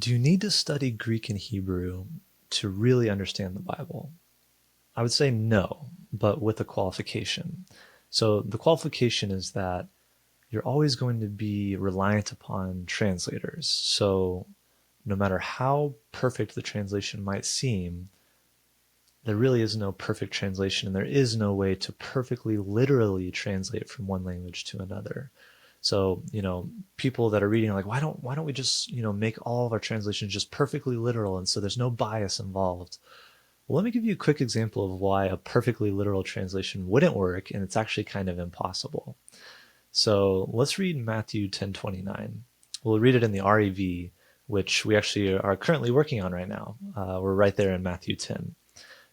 Do you need to study Greek and Hebrew to really understand the Bible? I would say no, but with a qualification. So the qualification is that you're always going to be reliant upon translators. So no matter how perfect the translation might seem, there really is no perfect translation, and there is no way to perfectly literally translate from one language to another. So, people that are reading are like, why don't we just, make all of our translations just perfectly literal, and so there's no bias involved. Well, let me give you a quick example of why a perfectly literal translation wouldn't work, and it's actually kind of impossible. So let's read Matthew 10:29. We'll read it in the REV, which we actually are currently working on right now. We're right there in Matthew 10.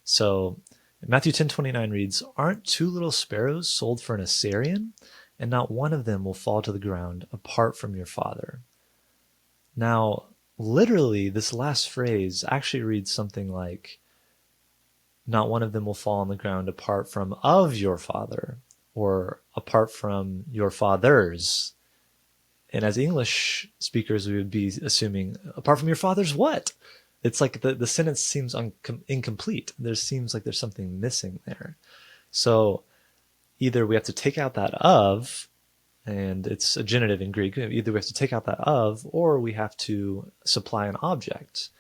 So Matthew 10:29 reads, "Aren't two little sparrows sold for an assarian? And not one of them will fall to the ground apart from your Father." Now, literally, this last phrase actually reads something like, "Not one of them will fall on the ground apart from of your Father," or apart from your fathers. And as English speakers, we would be assuming, apart from your father's what? It's like the sentence seems incomplete. There seems like there's something missing there. So either we have to take out that of, and it's a genitive in Greek. Either we have to take out that of, or we have to supply an object.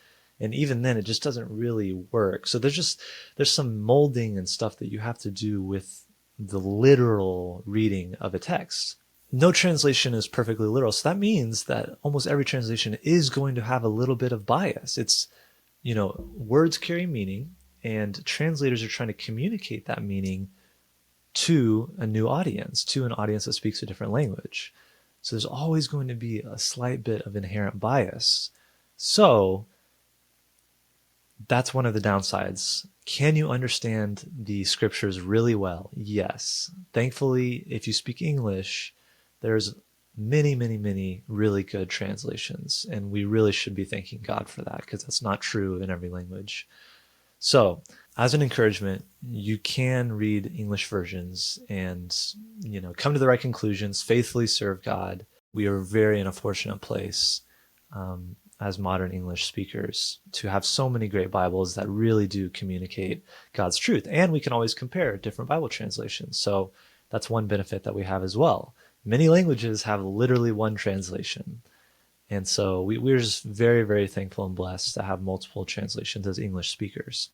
And even then, it just doesn't really work. So there's some molding and stuff that you have to do with the literal reading of a text. No translation is perfectly literal. So that means that almost every translation is going to have a little bit of bias. It's, words carry meaning, and translators are trying to communicate that meaning to a new audience, to an audience that speaks a different language. So there's always going to be a slight bit of inherent bias. So that's one of the downsides. Can you understand the scriptures really well? Yes. Thankfully, if you speak English, there's many, many, many really good translations, and we really should be thanking God for that, because that's not true in every language. So, as an encouragement, you can read English versions and, come to the right conclusions, faithfully serve God. We are very in a fortunate place as modern English speakers to have so many great Bibles that really do communicate God's truth. And we can always compare different Bible translations. So that's one benefit that we have as well. Many languages have literally one translation. And so we're just very, very thankful and blessed to have multiple translations as English speakers.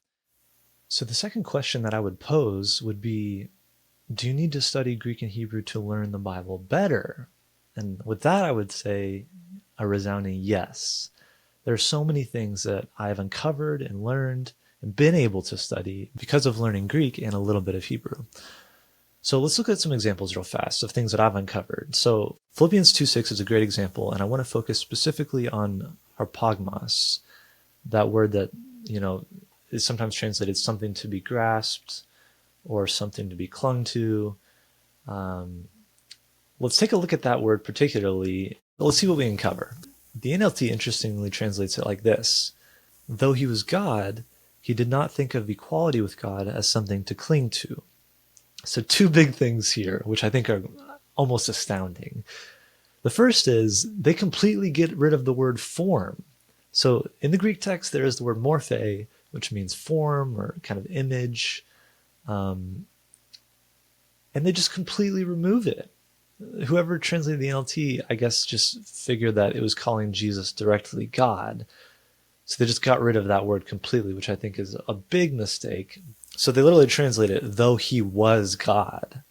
So the second question that I would pose would be, do you need to study Greek and Hebrew to learn the Bible better? And with that, I would say a resounding yes. There are so many things that I've uncovered and learned and been able to study because of learning Greek and a little bit of Hebrew. So let's look at some examples real fast of things that I've uncovered. So Philippians 2:6 is a great example, and I want to focus specifically on harpagmos, that word that, is sometimes translated something to be grasped or something to be clung to. Let's take a look at that word particularly. Let's see what we can cover. The NLT interestingly translates it like this: "Though he was God, he did not think of equality with God as something to cling to." So two big things here, which I think are almost astounding. The first is they completely get rid of the word form. So in the Greek text, there is the word morphe, which means form or kind of image. And they just completely remove it. Whoever translated the NLT, I guess, just figured that it was calling Jesus directly God. So they just got rid of that word completely, which I think is a big mistake. So they literally translate it, "though he was God,"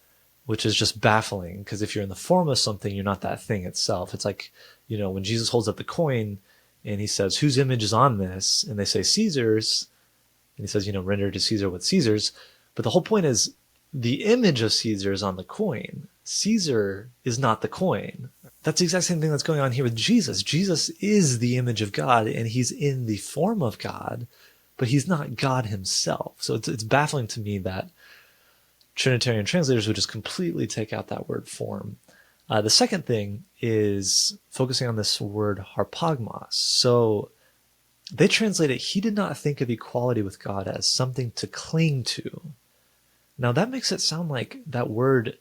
which is just baffling, because if you're in the form of something, you're not that thing itself. It's like, when Jesus holds up the coin and he says, "Whose image is on this?" And they say, "Caesar's." And he says, "Render to Caesar what's Caesar's." But the whole point is the image of Caesar is on the coin. Caesar is not the coin. That's the exact same thing that's going on here with Jesus. Jesus is the image of God, and he's in the form of God, but he's not God himself. So it's baffling to me that Trinitarian translators would just completely take out that word form. The second thing is focusing on this word harpagmos. So they translate it, "he did not think of equality with God as something to cling to." Now that makes it sound like that word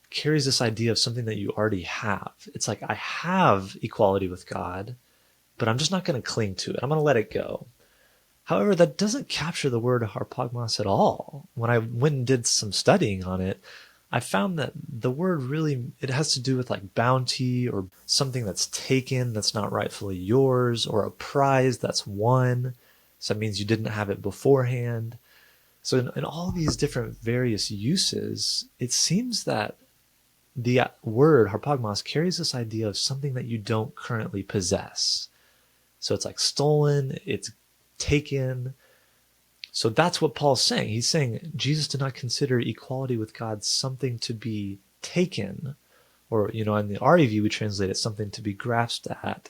carries this idea of something that you already have. It's like, I have equality with God, but I'm just not going to cling to it. I'm going to let it go. However, that doesn't capture the word harpagmos at all. When I went and did some studying on it, I found that the word really, it has to do with like bounty or something that's taken that's not rightfully yours, or a prize that's won. So that means you didn't have it beforehand. So in all these different various uses, it seems that the word harpagmos carries this idea of something that you don't currently possess. So it's like stolen, it's taken. So that's what Paul's saying. He's saying Jesus did not consider equality with God something to be taken, or, in the REV we translate it something to be grasped at.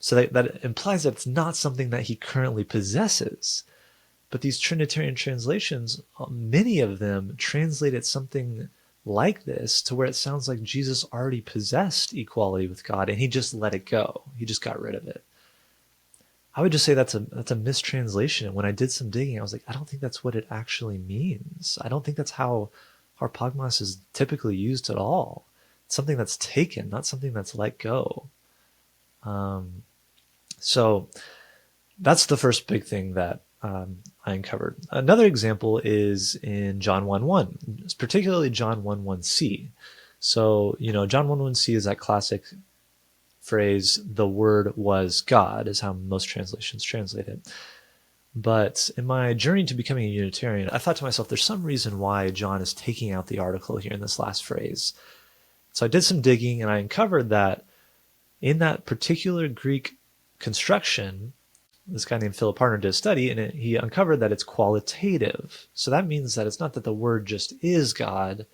So that implies that it's not something that he currently possesses. But these Trinitarian translations, many of them translate it something like this, to where it sounds like Jesus already possessed equality with God and he just let it go. He just got rid of it. I would just say that's a mistranslation. And when I did some digging, I was like, I don't think that's what it actually means. I don't think that's how harpagmos is typically used at all. It's something that's taken, not something that's let go. So that's the first big thing that I uncovered. Another example is in John 1:1, particularly John 1:1c. So, John 1:1c is that classic phrase, the word was God, is how most translations translate it. But in my journey to becoming a Unitarian, I thought to myself, there's some reason why John is taking out the article here in this last phrase. So I did some digging and I uncovered that in that particular Greek construction, this guy named Philip Partner did a study, and he uncovered that it's qualitative. So that means that it's not that the word just is God,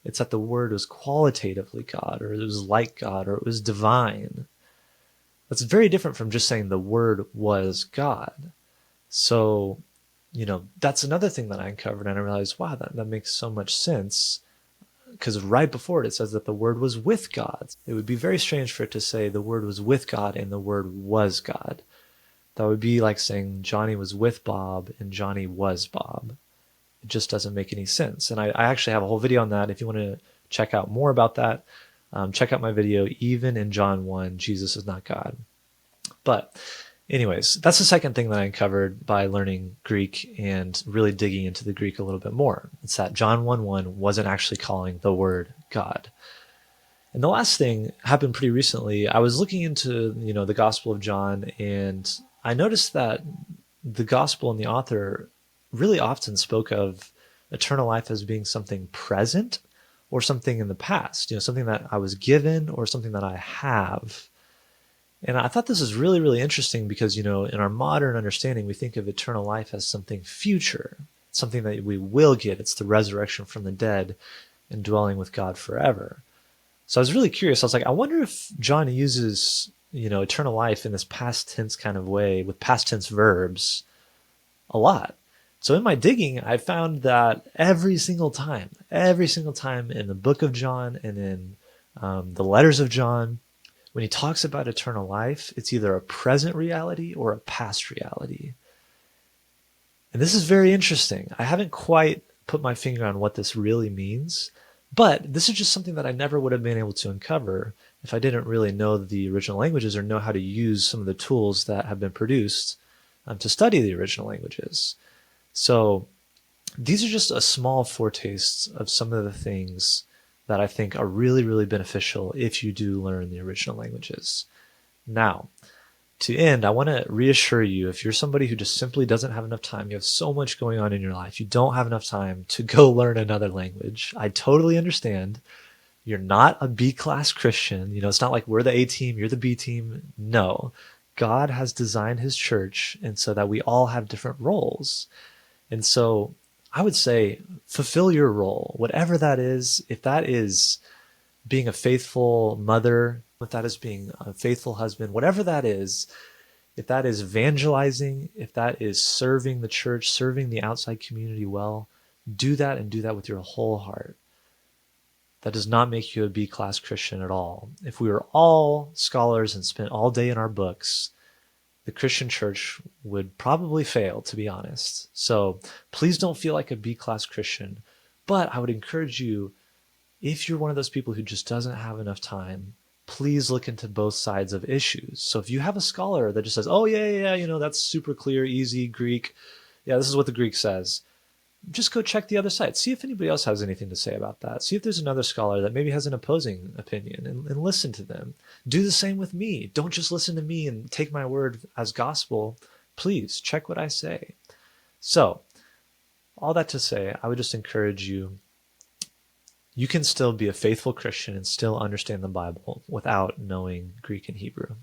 it's that the word was qualitatively God, or it was like God, or it was divine. That's very different from just saying the word was God. So, that's another thing that I uncovered, and I realized, wow, that makes so much sense, because right before it says that the word was with God. It would be very strange for it to say the word was with God and the word was God. That would be like saying Johnny was with Bob and Johnny was Bob. It just doesn't make any sense. And I actually have a whole video on that. If you want to check out more about that, check out my video, Even in John 1, Jesus is not God. But anyways, that's the second thing that I uncovered by learning Greek and really digging into the Greek a little bit more. It's that John 1:1 wasn't actually calling the word God. And the last thing happened pretty recently. I was looking into, the Gospel of John, and I noticed that the Gospel and the author really often spoke of eternal life as being something present or something in the past, something that I was given or something that I have. And I thought this is really, really interesting because, in our modern understanding, we think of eternal life as something future, something that we will get. It's the resurrection from the dead and dwelling with God forever. So I was really curious. I was like, I wonder if John uses, eternal life in this past tense kind of way with past tense verbs a lot. So in my digging, I found that every single time in the book of John and in the letters of John, when he talks about eternal life, it's either a present reality or a past reality. And this is very interesting. I haven't quite put my finger on what this really means, but this is just something that I never would have been able to uncover if I didn't really know the original languages or know how to use some of the tools that have been produced to study the original languages. So these are just a small foretaste of some of the things that I think are really, really beneficial if you do learn the original languages. Now, to end, I want to reassure you, if you're somebody who just simply doesn't have enough time, you have so much going on in your life, you don't have enough time to go learn another language. I totally understand. You're not a B-class Christian. It's not like we're the A team, you're the B team. No, God has designed his church, and so that we all have different roles. And so I would say fulfill your role, whatever that is. If that is being a faithful mother, if that is being a faithful husband, whatever that is, if that is evangelizing, if that is serving the church, serving the outside community well, do that, and do that with your whole heart. That does not make you a B-class Christian at all. If we were all scholars and spent all day in our books, the Christian church would probably fail, to be honest. So please don't feel like a B-class Christian. But I would encourage you, if you're one of those people who just doesn't have enough time, please look into both sides of issues. So if you have a scholar that just says, oh, yeah, that's super clear, easy, Greek. Yeah, this is what the Greek says. Just go check the other side. See if anybody else has anything to say about that. See if there's another scholar that maybe has an opposing opinion and listen to them. Do the same with me. Don't just listen to me and take my word as gospel. Please check what I say. So, all that to say, I would just encourage you. You can still be a faithful Christian and still understand the Bible without knowing Greek and Hebrew.